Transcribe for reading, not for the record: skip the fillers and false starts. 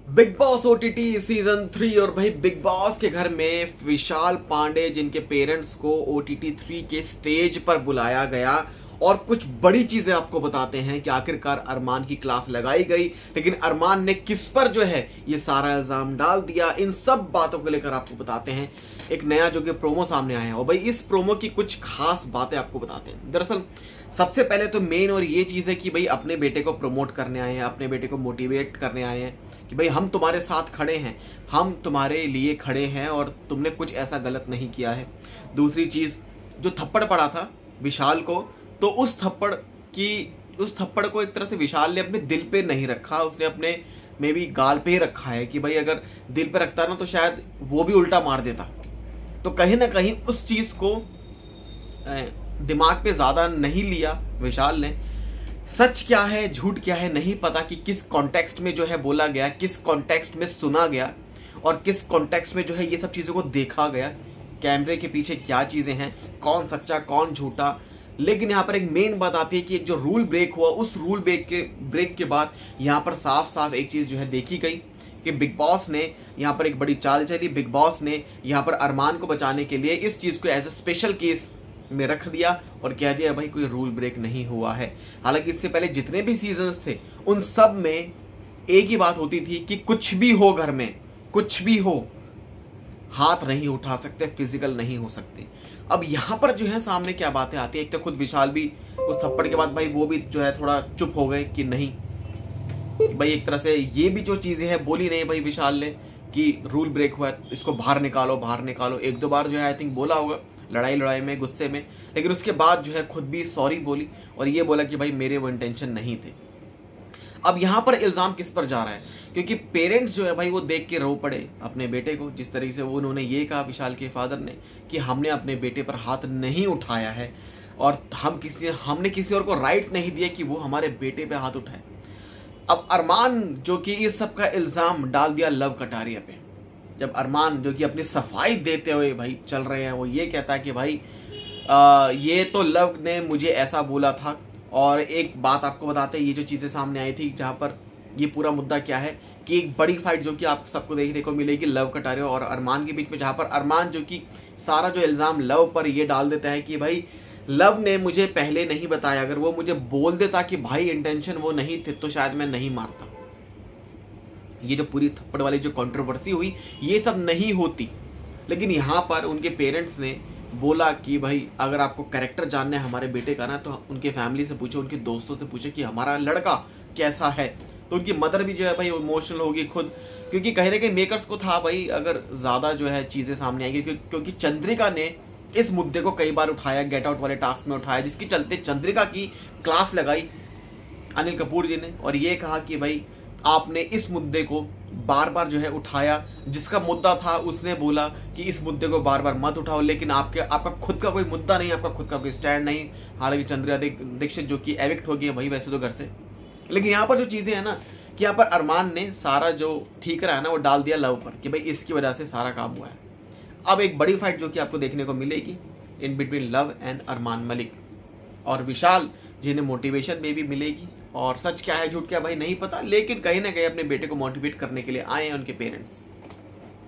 Big boss OTT season 3 और भाई big boss के घर में विशाल पांडे जिनके पेरेंट्स को ओटीटी 3 के स्टेज पर बुलाया गया और कुछ बड़ी चीजें आपको बताते हैं कि आखिरकार अरमान की क्लास लगाई गई, लेकिन अरमान ने किस पर जो है ये सारा इल्जाम डाल दिया। इन सब बातों को लेकर आपको बताते हैं। एक नया जो कि प्रोमो सामने आया है और भाई इस प्रोमो की कुछ खास बातें आपको बताते हैं। दरअसल सबसे पहले तो मेन और ये चीज है कि भाई अपने बेटे को प्रमोट करने आए हैं, अपने बेटे को मोटिवेट करने आए हैं कि भाई हम तुम्हारे साथ खड़े हैं, हम तुम्हारे लिए खड़े हैं और तुमने कुछ ऐसा गलत नहीं किया है। दूसरी चीज, जो थप्पड़ पड़ा था विशाल को, तो उस थप्पड़ को एक तरह से विशाल ने अपने दिल पे नहीं रखा, उसने अपने मे बी गाल पे ही रखा है कि भाई अगर दिल पे रखता ना तो शायद वो भी उल्टा मार देता। तो कहीं ना कहीं उस चीज को दिमाग पे ज्यादा नहीं लिया विशाल ने। सच क्या है झूठ क्या है नहीं पता कि किस कॉन्टेक्स्ट में जो है बोला गया, किस कॉन्टेक्स्ट में सुना गया और किस कॉन्टेक्स्ट में जो है ये सब चीजों को देखा गया, कैमरे के पीछे क्या चीजें हैं, कौन सच्चा कौन झूठा। लेकिन यहाँ पर एक मेन बात आती है कि एक जो रूल ब्रेक हुआ, उस रूल ब्रेक के बाद यहाँ पर साफ साफ एक चीज जो है देखी गई कि बिग बॉस ने यहाँ पर एक बड़ी चाल चली। बिग बॉस ने यहाँ पर अरमान को बचाने के लिए इस चीज को एज ए स्पेशल केस में रख दिया और कह दिया भाई कोई रूल ब्रेक नहीं हुआ है। हालांकि इससे पहले जितने भी सीजन्स थे उन सब में एक ही बात होती थी कि कुछ भी हो घर में, कुछ भी हो, हाथ नहीं उठा सकते, फिजिकल नहीं हो सकते। अब यहाँ पर जो है सामने क्या बातें आती है, एक तो खुद विशाल भी उस थप्पड़ के बाद भाई वो भी जो है थोड़ा चुप हो गए कि नहीं, कि भाई एक तरह से ये भी जो चीजें हैं बोली नहीं भाई विशाल ने कि रूल ब्रेक हुआ है, इसको बाहर निकालो बाहर निकालो। एक दो बार जो है आई थिंक बोला होगा लड़ाई में, गुस्से में, लेकिन उसके बाद जो है खुद भी सॉरी बोली और ये बोला कि भाई मेरे वो इंटेंशन नहीं थे। अब यहाँ पर इल्जाम किस पर जा रहा है, क्योंकि पेरेंट्स जो है भाई वो देख के रो पड़े अपने बेटे को। जिस तरीके से उन्होंने ये कहा विशाल के फादर ने कि हमने अपने बेटे पर हाथ नहीं उठाया है और हमने किसी और को राइट नहीं दिया कि वो हमारे बेटे पे हाथ उठाए। अब अरमान जो कि इस सब का इल्जाम डाल दिया लव कटारिया पे। जब अरमान जो कि अपनी सफाई देते हुए भाई चल रहे हैं, वो ये कहता है कि भाई ये तो लव ने मुझे ऐसा बोला था। और एक बात आपको बताते हैं, ये जो चीजें सामने आई थी जहां पर ये पूरा मुद्दा क्या है कि एक बड़ी फाइट जो कि आप सबको देखने को मिलेगी लव कटारिया और अरमान के बीच में, जहां पर अरमान जो कि सारा जो इल्जाम लव पर ये डाल देता है कि भाई लव ने मुझे पहले नहीं बताया, अगर वो मुझे बोल देता कि भाई इंटेंशन वो नहीं थे तो शायद मैं नहीं मारता। ये जो पूरी थप्पड़ वाली जो कंट्रोवर्सी हुई ये सब नहीं होती। लेकिन यहाँ पर उनके पेरेंट्स ने बोला कि भाई अगर आपको कैरेक्टर जानना है हमारे बेटे का ना तो उनके फैमिली से पूछो, उनके दोस्तों से पूछो कि हमारा लड़का कैसा है। तो उनकी मदर भी जो है भाई इमोशनल होगी खुद, क्योंकि कहीं ना कहीं मेकर्स को था भाई अगर ज्यादा जो है चीजें सामने आएंगी, क्योंकि चंद्रिका ने इस मुद्दे को कई बार उठाया, गेट आउट वाले टास्क में उठाया, जिसके चलते चंद्रिका की क्लास लगाई अनिल कपूर जी ने और ये कहा कि भाई आपने इस मुद्दे को बार बार जो है उठाया, जिसका मुद्दा था उसने बोला कि इस मुद्दे को बार बार मत उठाओ, लेकिन आपका खुद का कोई मुद्दा नहीं, आपका खुद का कोई स्टैंड नहीं। हालांकि चंद्रिका दीक्षित जो कि एविक्ट हो गई है भाई वैसे तो घर से, लेकिन यहाँ पर जो चीजें है ना कि यहाँ पर अरमान ने सारा जो ठीक रहा है ना वो डाल दिया लव पर कि भाई इसकी वजह से सारा काम हुआ है। अब एक बड़ी फाइट जो कि आपको देखने को मिलेगी in between love and Armaan Malik और विशाल, जिन्हें मोटिवेशन में भी मिलेगी। और सच क्या है झूठ क्या भाई नहीं पता, लेकिन कहीं ना कहीं अपने बेटे को मोटिवेट करने के लिए आए हैं उनके पेरेंट्स।